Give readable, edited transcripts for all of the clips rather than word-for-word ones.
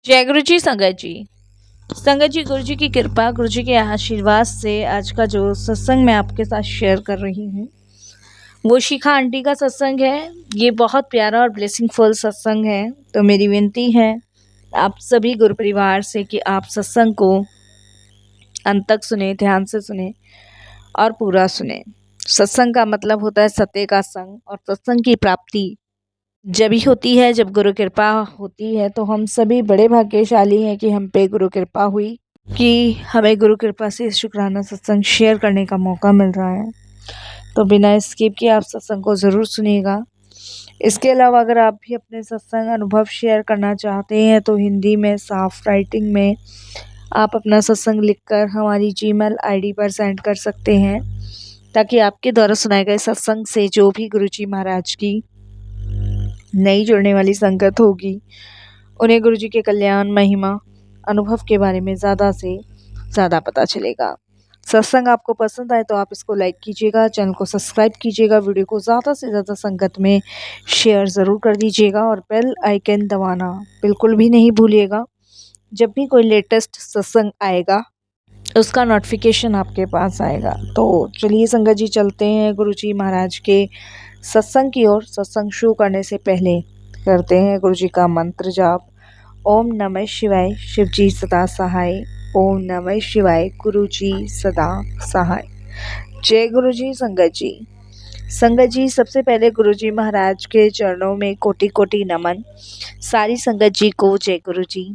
जय गुरु जी। संगत जी, गुरु जी की कृपा, गुरु जी के आशीर्वाद से आज का जो सत्संग मैं आपके साथ शेयर कर रही हूँ वो शिखा आंटी का सत्संग है। ये बहुत प्यारा और ब्लेसिंगफुल सत्संग है। तो मेरी विनती है आप सभी गुरु परिवार से कि आप सत्संग को अंत तक सुने, ध्यान से सुने और पूरा सुने। सत्संग का मतलब होता है सत्य का संग, और सत्संग की प्राप्ति जब ही होती है जब गुरु कृपा होती है। तो हम सभी बड़े भाग्यशाली हैं कि हम पे गुरु कृपा हुई, कि हमें गुरु कृपा से शुक्राना सत्संग शेयर करने का मौका मिल रहा है। तो बिना स्किप किए आप सत्संग को ज़रूर सुनिएगा। इसके अलावा अगर आप भी अपने सत्संग अनुभव शेयर करना चाहते हैं तो हिंदी में साफ राइटिंग में आप अपना सत्संग लिखकर हमारी जीमेल आईडी पर सेंड कर सकते हैं, ताकि आपके द्वारा सुनाए गए सत्संग से जो भी गुरुजी महाराज की नई जुड़ने वाली संगत होगी उन्हें गुरुजी के कल्याण, महिमा, अनुभव के बारे में ज़्यादा से ज़्यादा पता चलेगा। सत्संग आपको पसंद आए तो आप इसको लाइक कीजिएगा, चैनल को सब्सक्राइब कीजिएगा, वीडियो को ज़्यादा से ज़्यादा संगत में शेयर ज़रूर कर दीजिएगा और बेल आइकन दबाना बिल्कुल भी नहीं भूलिएगा। जब भी कोई लेटेस्ट सत्संग आएगा उसका नोटिफिकेशन आपके पास आएगा। तो चलिए संगत जी, चलते हैं गुरुजी महाराज के सत्संग की ओर। सत्संग शुरू करने से पहले करते हैं गुरुजी का मंत्र जाप। ओम नमः शिवाय, शिव जी सदा सहाय। ओम नमः शिवाय, गुरु जी सदा सहाय। जय गुरु जी। संगत जी, सबसे पहले गुरु जी महाराज के चरणों में कोटि कोटि नमन। सारी संगत जी को जय गुरु जी।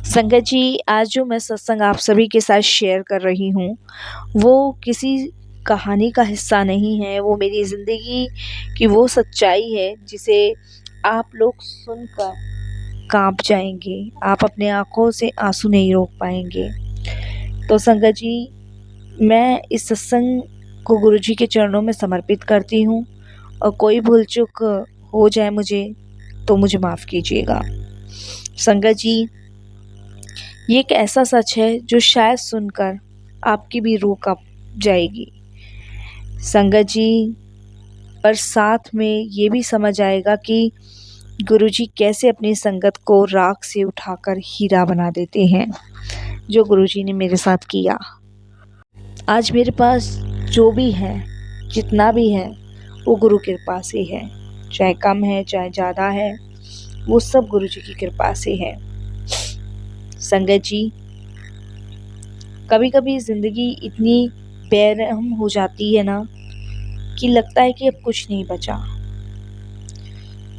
संगत जी, आज जो मैं सत्संग आप सभी के साथ शेयर कर रही हूँ वो किसी कहानी का हिस्सा नहीं है। वो मेरी ज़िंदगी की वो सच्चाई है जिसे आप लोग सुनकर कांप जाएंगे। आप अपने आंखों से आंसू नहीं रोक पाएंगे। तो संगत जी, मैं इस सत्संग को गुरु जी के चरणों में समर्पित करती हूँ, और कोई भूल चूक हो जाए मुझे तो मुझे माफ़ कीजिएगा। संगत जी, ये एक ऐसा सच है जो शायद सुनकर आपकी भी रूह कांप जाएगी संगत जी, पर साथ में ये भी समझ आएगा कि गुरुजी कैसे अपनी संगत को राख से उठाकर हीरा बना देते हैं, जो गुरुजी ने मेरे साथ किया। आज मेरे पास जो भी है, जितना भी है, वो गुरु कृपा से है। चाहे कम है चाहे ज़्यादा है, वो सब गुरुजी की कृपा से है। संगत जी, कभी कभी ज़िंदगी इतनी बेरहम हो जाती है ना कि लगता है कि अब कुछ नहीं बचा,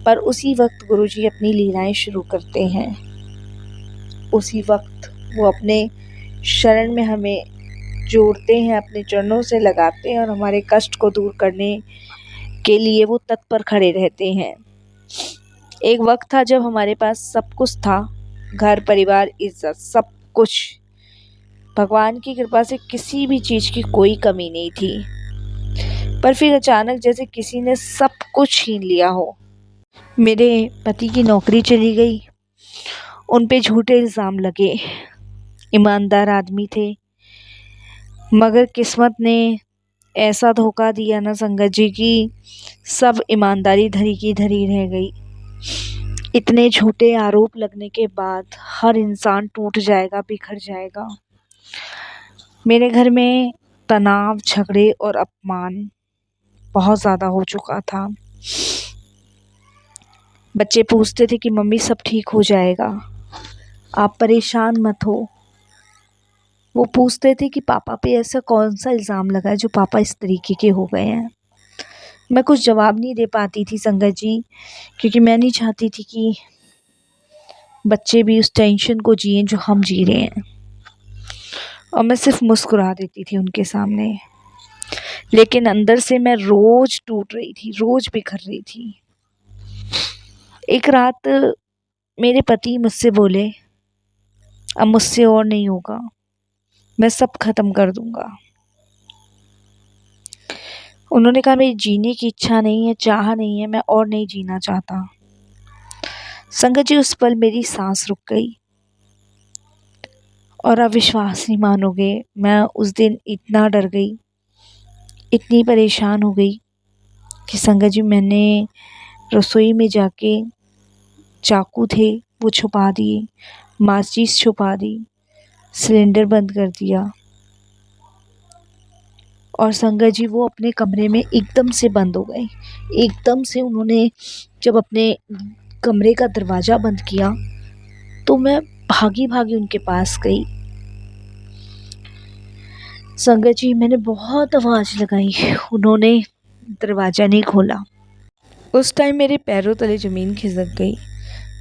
पर उसी वक्त गुरुजी अपनी लीलाएं शुरू करते हैं। उसी वक्त वो अपने शरण में हमें जोड़ते हैं, अपने चरणों से लगाते हैं और हमारे कष्ट को दूर करने के लिए वो तत्पर खड़े रहते हैं। एक वक्त था जब हमारे पास सब कुछ था, घर, परिवार, इज्जत, सब कुछ। भगवान की कृपा से किसी भी चीज़ की कोई कमी नहीं थी। पर फिर अचानक जैसे किसी ने सब कुछ छीन लिया हो। मेरे पति की नौकरी चली गई, उन पे झूठे इल्ज़ाम लगे। ईमानदार आदमी थे, मगर किस्मत ने ऐसा धोखा दिया ना संगत जी की सब ईमानदारी धरी की धरी रह गई। इतने झूठे आरोप लगने के बाद हर इंसान टूट जाएगा, बिखर जाएगा। मेरे घर में तनाव, झगड़े और अपमान बहुत ज़्यादा हो चुका था। बच्चे पूछते थे कि मम्मी सब ठीक हो जाएगा, आप परेशान मत हो। वो पूछते थे कि पापा पे ऐसा कौन सा इल्ज़ाम लगा है जो पापा इस तरीके के हो गए हैं। मैं कुछ जवाब नहीं दे पाती थी संगत जी, क्योंकि मैं नहीं चाहती थी कि बच्चे भी उस टेंशन को जिए जो हम जी रहे हैं। और मैं सिर्फ मुस्कुरा देती थी उनके सामने, लेकिन अंदर से मैं रोज़ टूट रही थी, रोज़ बिखर रही थी। एक रात मेरे पति मुझसे बोले, अब मुझसे और नहीं होगा, मैं सब ख़त्म कर दूँगा। उन्होंने कहा मेरी जीने की इच्छा नहीं है, चाह नहीं है, मैं और नहीं जीना चाहता। संगत जी, उस पल मेरी सांस रुक गई और आप विश्वास नहीं मानोगे, मैं उस दिन इतना डर गई, इतनी परेशान हो गई कि संगत जी, मैंने रसोई में जाके चाकू थे वो छुपा दिए, माचिस छुपा दी, सिलेंडर बंद कर दिया। और संगत जी वो अपने कमरे में एकदम से बंद हो गए। एकदम से उन्होंने जब अपने कमरे का दरवाज़ा बंद किया तो मैं भागी भागी उनके पास गई। संगत जी मैंने बहुत आवाज़ लगाई, उन्होंने दरवाज़ा नहीं खोला। उस टाइम मेरे पैरों तले ज़मीन खिसक गई।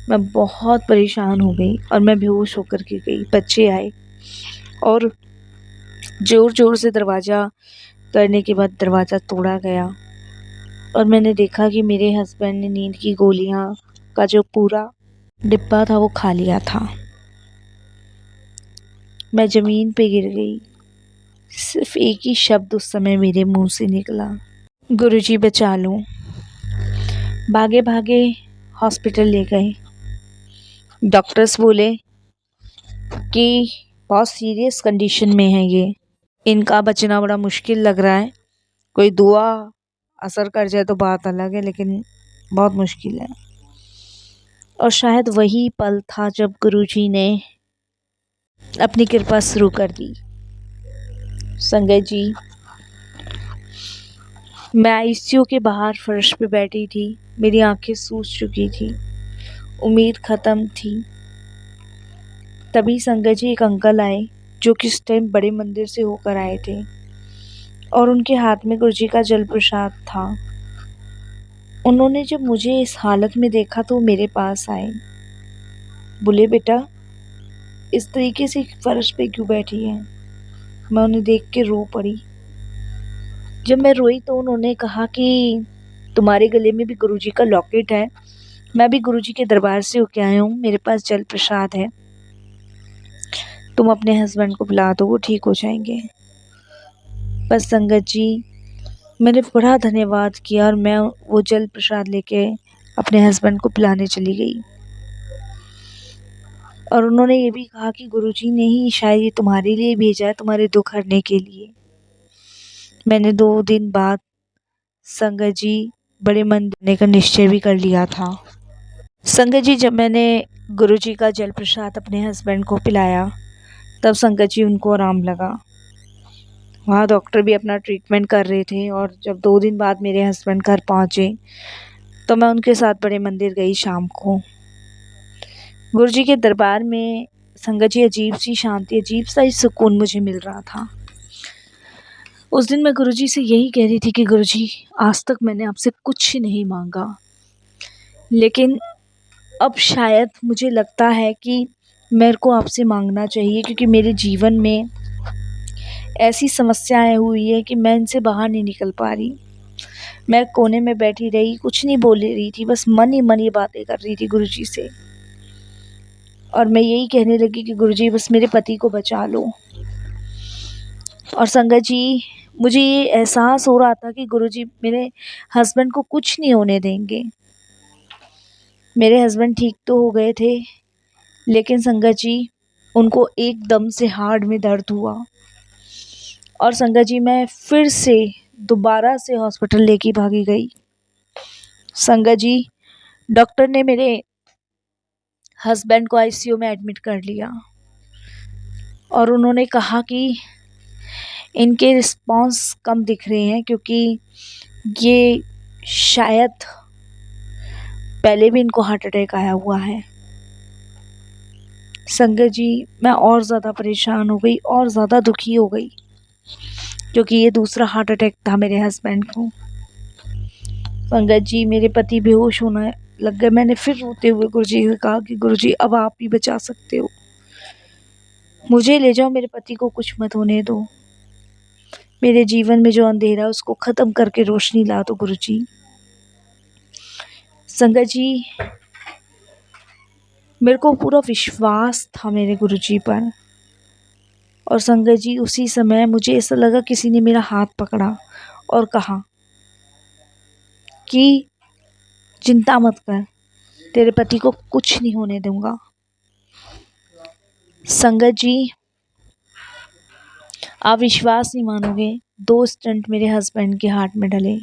मैं बहुत परेशान हो गई और मैं बेहोश होकर के गई। बच्चे आए और ज़ोर ज़ोर से दरवाज़ा करने के बाद दरवाज़ा तोड़ा गया और मैंने देखा कि मेरे हस्बैंड ने नींद की गोलियां का जो पूरा डिब्बा था वो खा लिया था। मैं ज़मीन पे गिर गई। सिर्फ एक ही शब्द उस समय मेरे मुंह से निकला, गुरुजी बचा लो। भागे भागे हॉस्पिटल ले गए। डॉक्टर्स बोले कि बहुत सीरियस कंडीशन में है ये, इनका बचना बड़ा मुश्किल लग रहा है। कोई दुआ असर कर जाए तो बात अलग है, लेकिन बहुत मुश्किल है। और शायद वही पल था जब गुरुजी ने अपनी कृपा शुरू कर दी। संगत जी मैं आईसीयू के बाहर फर्श पे बैठी थी, मेरी आंखें सूज चुकी थी, उम्मीद ख़त्म थी। तभी संगत जी एक अंकल आए जो कि इस टाइम बड़े मंदिर से होकर आए थे और उनके हाथ में गुरुजी का जल प्रसाद था। उन्होंने जब मुझे इस हालत में देखा तो मेरे पास आए, बोले बेटा इस तरीके से फर्श पे क्यों बैठी है। मैं उन्हें देख के रो पड़ी। जब मैं रोई तो उन्होंने कहा कि तुम्हारे गले में भी गुरुजी का लॉकेट है, मैं भी गुरुजी के दरबार से होके आया हूँ, मेरे पास जल प्रसाद है, तुम अपने हस्बैंड को बुला दो, वो ठीक हो जाएंगे। बस संगत जी मैंने बड़ा धन्यवाद किया और मैं वो जल प्रसाद लेके अपने हस्बैंड को पिलाने चली गई। और उन्होंने ये भी कहा कि गुरुजी ने ही शायद ये तुम्हारे लिए भेजा है, तुम्हारे दुख हरने के लिए। मैंने 2 दिन बाद संगत जी बड़े मन देने का निश्चय भी कर लिया था। संगत जी जब मैंने गुरुजी का जल प्रसाद अपने हस्बैंड को पिलाया तब संगत जी उनको आराम लगा। वहाँ डॉक्टर भी अपना ट्रीटमेंट कर रहे थे और जब 2 दिन बाद मेरे हस्बैंड घर पहुँचे तो मैं उनके साथ बड़े मंदिर गई शाम को। गुरुजी के दरबार में संगत जी अजीब सी शांति, अजीब सा ही सुकून मुझे मिल रहा था। उस दिन मैं गुरुजी से यही कह रही थी कि गुरुजी आज तक मैंने आपसे कुछ नहीं मांगा, लेकिन अब शायद मुझे लगता है कि मेरे को आपसे मांगना चाहिए, क्योंकि मेरे जीवन में ऐसी समस्याएं हुई है कि मैं इनसे बाहर नहीं निकल पा रही। मैं कोने में बैठी रही, कुछ नहीं बोल रही थी, बस मन ही मन ये बातें कर रही थी गुरुजी से। और मैं यही कहने लगी कि गुरुजी बस मेरे पति को बचा लो। और संगत जी मुझे ये एहसास हो रहा था कि गुरुजी मेरे हस्बैंड को कुछ नहीं होने देंगे। मेरे हस्बैंड ठीक तो हो गए थे, लेकिन संगत जी उनको एकदम से हार्ट में दर्द हुआ और संगत जी मैं फिर से दोबारा से हॉस्पिटल लेके भागी गई। संगत जी डॉक्टर ने मेरे हस्बैंड को आईसीयू में एडमिट कर लिया और उन्होंने कहा कि इनके रिस्पांस कम दिख रहे हैं, क्योंकि ये शायद पहले भी इनको हार्ट अटैक आया हुआ है। संगत जी मैं और ज़्यादा परेशान हो गई और ज़्यादा दुखी हो गई, क्योंकि ये दूसरा हार्ट अटैक था मेरे हस्बैंड को। संगत जी मेरे पति बेहोश होने लग गए। मैंने फिर रोते हुए गुरुजी से कहा कि गुरुजी अब आप ही बचा सकते हो, मुझे ले जाओ, मेरे पति को कुछ मत होने दो, मेरे जीवन में जो अंधेरा है उसको ख़त्म करके रोशनी ला दो गुरुजी। संगत जी मेरे को पूरा विश्वास था मेरे गुरुजी पर। और संगत जी उसी समय मुझे ऐसा लगा किसी ने मेरा हाथ पकड़ा और कहा कि चिंता मत कर, तेरे पति को कुछ नहीं होने दूंगा। संगत जी आप विश्वास नहीं मानोगे, 2 स्टंट मेरे हस्बैंड के हार्ट में डले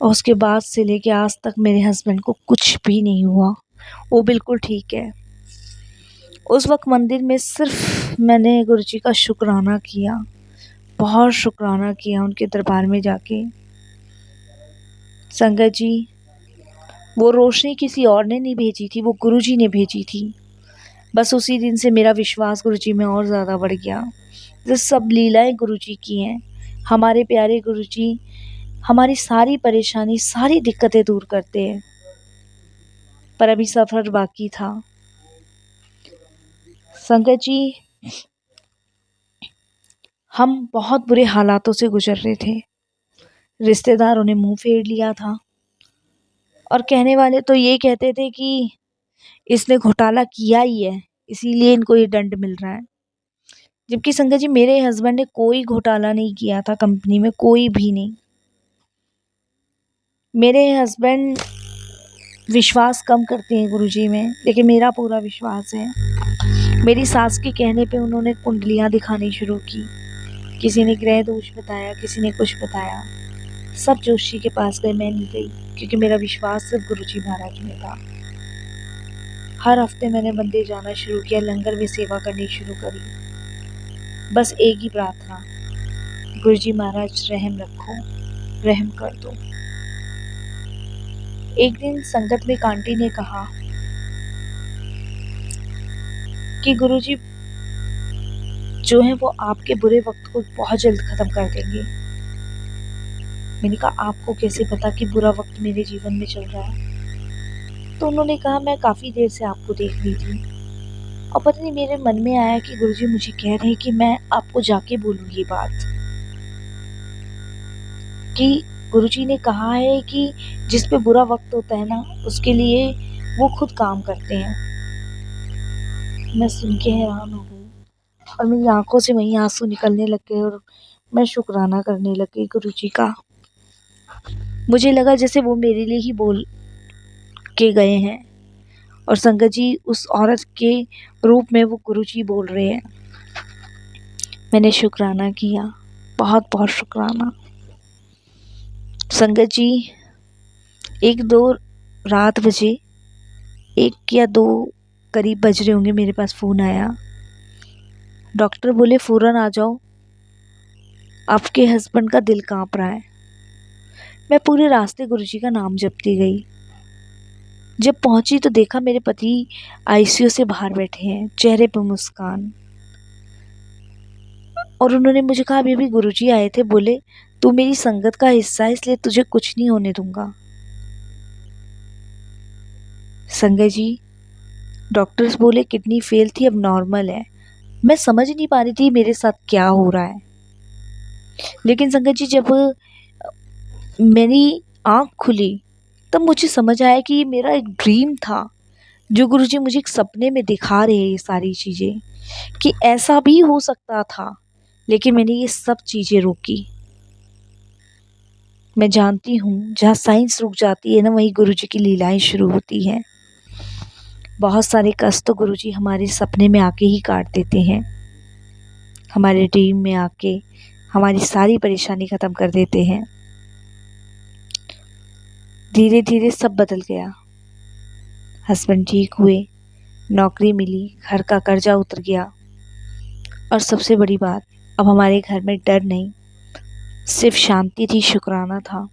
और उसके बाद से लेके आज तक मेरे हस्बैंड को कुछ भी नहीं हुआ। वो बिल्कुल ठीक है। उस वक्त मंदिर में सिर्फ मैंने गुरुजी का शुक्राना किया, बहुत शुक्राना किया उनके दरबार में जाके। संगत जी, वो रोशनी किसी और ने नहीं भेजी थी, वो गुरुजी ने भेजी थी। बस उसी दिन से मेरा विश्वास गुरुजी में और ज़्यादा बढ़ गया। ये सब लीलाएं गुरुजी की हैं। हमारे प्यारे गुरुजी हमारी सारी परेशानी, सारी दिक्कतें दूर करते हैं। पर अभी सफ़र बाकी था। संगत जी, हम बहुत बुरे हालातों से गुजर रहे थे। रिश्तेदारों ने मुंह फेर लिया था और कहने वाले तो ये कहते थे कि इसने घोटाला किया ही है, इसीलिए इनको ये दंड मिल रहा है। जबकि संगत जी, मेरे हस्बैंड ने कोई घोटाला नहीं किया था कंपनी में, कोई भी नहीं। मेरे हस्बैंड विश्वास कम करते हैं गुरुजी में, लेकिन मेरा पूरा विश्वास है। मेरी सास के कहने पे उन्होंने कुंडलियाँ दिखानी शुरू की। किसी ने ग्रह दोष बताया, किसी ने कुछ बताया। सब जोशी के पास गए, मैं नहीं गई, क्योंकि मेरा विश्वास सिर्फ गुरुजी महाराज में था। हर हफ्ते मैंने मंदिर जाना शुरू किया, लंगर में सेवा करनी शुरू करी। बस एक ही प्रार्थना, गुरुजी महाराज रहम रखो, रहम कर दो। एक दिन संगत में एक आंटी ने कहा कि गुरुजी जो है वो आपके बुरे वक्त को बहुत जल्द खत्म कर देंगे। मैंने कहा, आपको कैसे पता कि बुरा वक्त मेरे जीवन में चल रहा है? तो उन्होंने कहा, मैं काफ़ी देर से आपको देख रही थी और पता नहीं मेरे मन में आया कि गुरुजी मुझे कह रहे हैं कि मैं आपको जाके बोलूँ ये बात, कि गुरुजी ने कहा है कि जिस पे बुरा वक्त होता है ना, उसके लिए वो खुद काम करते हैं। मैं सुन के हैरान हो गई और मेरी आंखों से वहीं आंसू निकलने लग गए और मैं शुक्राना करने लग गई गुरुजी का। मुझे लगा जैसे वो मेरे लिए ही बोल के गए हैं और संगत जी उस औरत के रूप में वो गुरुजी बोल रहे हैं। मैंने शुक्राना किया, बहुत बहुत शुक्राना। संगत जी, 1-2 रात बजे, 1 या 2 करीब बज रहे होंगे, मेरे पास फ़ोन आया। डॉक्टर बोले फ़ौरन आ जाओ, आपके हस्बैंड का दिल कांप रहा है। मैं पूरे रास्ते गुरुजी का नाम जपती गई। जब पहुंची तो देखा मेरे पति आईसीयू से बाहर बैठे हैं, चेहरे पर मुस्कान। और उन्होंने मुझे कहा, अभी अभी गुरुजी आए थे, बोले तू मेरी संगत का हिस्सा है, इसलिए तुझे कुछ नहीं होने दूंगा। संगत जी, डॉक्टर्स बोले किडनी फेल थी, अब नॉर्मल है। मैं समझ नहीं पा रही थी मेरे साथ क्या हो रहा है। लेकिन संगत जी, जब मेरी आँख खुली तब मुझे समझ आया कि ये मेरा एक ड्रीम था, जो गुरुजी मुझे एक सपने में दिखा रहे हैं ये सारी चीज़ें, कि ऐसा भी हो सकता था। लेकिन मैंने ये सब चीज़ें रोकी। मैं जानती हूँ जहाँ साइंस रुक जाती है ना, वहीं गुरुजी की लीलाएं शुरू होती हैं। बहुत सारे कष्ट तो गुरुजी हमारे सपने में आके ही काट देते हैं, हमारे ड्रीम में आके हमारी सारी परेशानी ख़त्म कर देते हैं। धीरे धीरे सब बदल गया। हस्बैंड ठीक हुए, नौकरी मिली, घर का कर्जा उतर गया और सबसे बड़ी बात, अब हमारे घर में डर नहीं, सिर्फ शांति थी, शुक्राना था,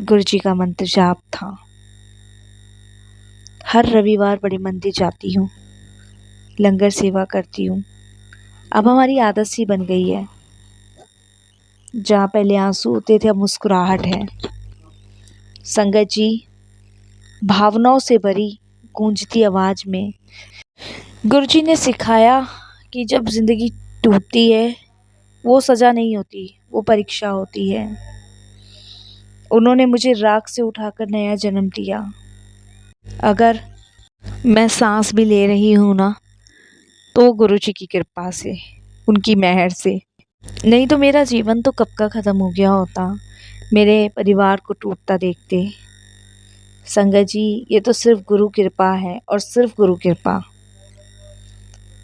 गुरुजी का मंत्र जाप था। हर रविवार बड़े मंदिर जाती हूँ, लंगर सेवा करती हूँ। अब हमारी आदत सी बन गई है। जहाँ पहले आंसू होते थे, अब मुस्कुराहट है। संगत जी, भावनाओं से भरी गूंजती आवाज़ में गुरुजी ने सिखाया कि जब ज़िंदगी टूटती है, वो सज़ा नहीं होती, वो परीक्षा होती है। उन्होंने मुझे राख से उठाकर नया जन्म दिया। अगर मैं सांस भी ले रही हूँ ना, तो गुरुजी की कृपा से, उनकी मेहर से। नहीं तो मेरा जीवन तो कब का ख़त्म हो गया होता, मेरे परिवार को टूटता देखते। संगत जी, ये तो सिर्फ गुरु कृपा है और सिर्फ गुरु कृपा।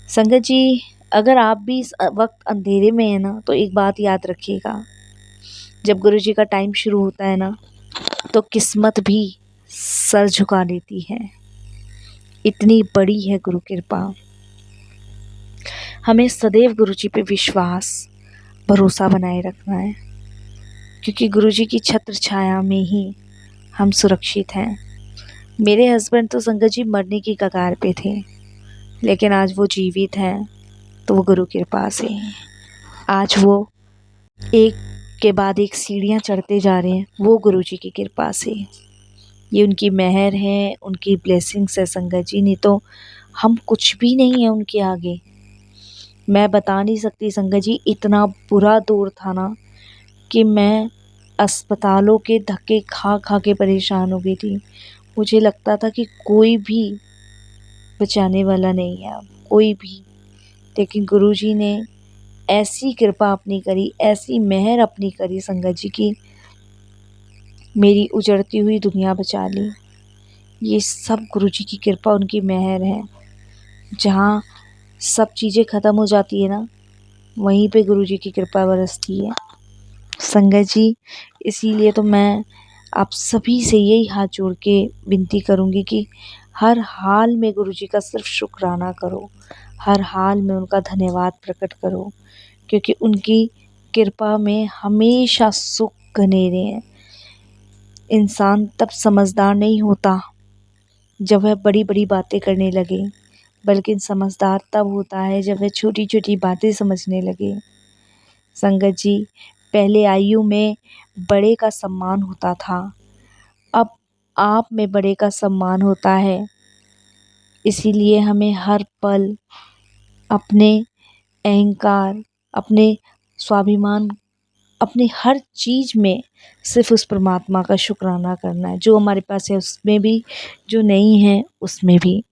संगत जी, अगर आप भी इस वक्त अंधेरे में है ना, तो एक बात याद रखिएगा, जब गुरुजी का टाइम शुरू होता है ना, तो किस्मत भी सर झुका देती है। इतनी बड़ी है गुरु कृपा। हमें सदैव गुरु जी पे विश्वास भरोसा बनाए रखना है, क्योंकि गुरु जी की छत्र छाया में ही हम सुरक्षित हैं। मेरे हस्बैंड तो संगत जी मरने की कगार पे थे, लेकिन आज वो जीवित हैं, तो वो गुरु कृपा से। आज वो एक के बाद एक सीढ़ियाँ चढ़ते जा रहे हैं, वो गुरु जी की कृपा से। ये उनकी मेहर है, उनकी ब्लेसिंग्स है संगत जी, नहीं तो हम कुछ भी नहीं है उनके आगे। मैं बता नहीं सकती संगत जी, इतना बुरा दौर था ना कि मैं अस्पतालों के धक्के खा खा के परेशान हो गई थी। मुझे लगता था कि कोई भी बचाने वाला नहीं है अब, कोई भी। लेकिन गुरुजी ने ऐसी कृपा अपनी करी, ऐसी मेहर अपनी करी संगत जी की, मेरी उजड़ती हुई दुनिया बचा ली। ये सब गुरुजी की कृपा, उनकी मेहर है। जहाँ सब चीज़ें ख़त्म हो जाती है ना, वहीं पे गुरुजी की कृपा बरसती है संगत जी। इसीलिए तो मैं आप सभी से यही हाथ जोड़ के विनती करूँगी कि हर हाल में गुरुजी का सिर्फ शुक्राना करो, हर हाल में उनका धन्यवाद प्रकट करो, क्योंकि उनकी कृपा में हमेशा सुख घनेरे हैं। इंसान तब समझदार नहीं होता जब वह बड़ी बड़ी बातें करने लगे, बल्कि समझदार तब होता है जब वह छोटी छोटी बातें समझने लगे। संगत जी, पहले आयु में बड़े का सम्मान होता था, अब आप में बड़े का सम्मान होता है। इसीलिए हमें हर पल अपने अहंकार, अपने स्वाभिमान, अपनी हर चीज़ में सिर्फ उस परमात्मा का शुक्राना करना है, जो हमारे पास है उसमें भी, जो नहीं है उसमें भी।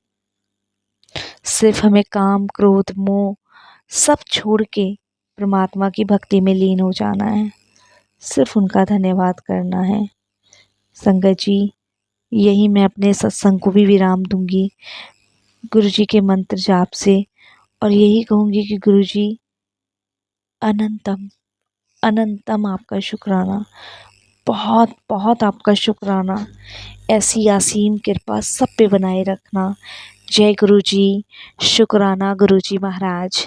सिर्फ हमें काम, क्रोध, मोह सब छोड़ के परमात्मा की भक्ति में लीन हो जाना है, सिर्फ उनका धन्यवाद करना है। संगत जी, यही मैं अपने सत्संग को भी विराम दूंगी गुरु जी के मंत्र जाप से, और यही कहूँगी कि गुरु जी अनंतम अनंतम आपका शुक्राना, बहुत बहुत आपका शुक्राना। ऐसी असीम कृपा सब पे बनाए रखना। जय गुरु जी। शुक्राना गुरु जी महाराज।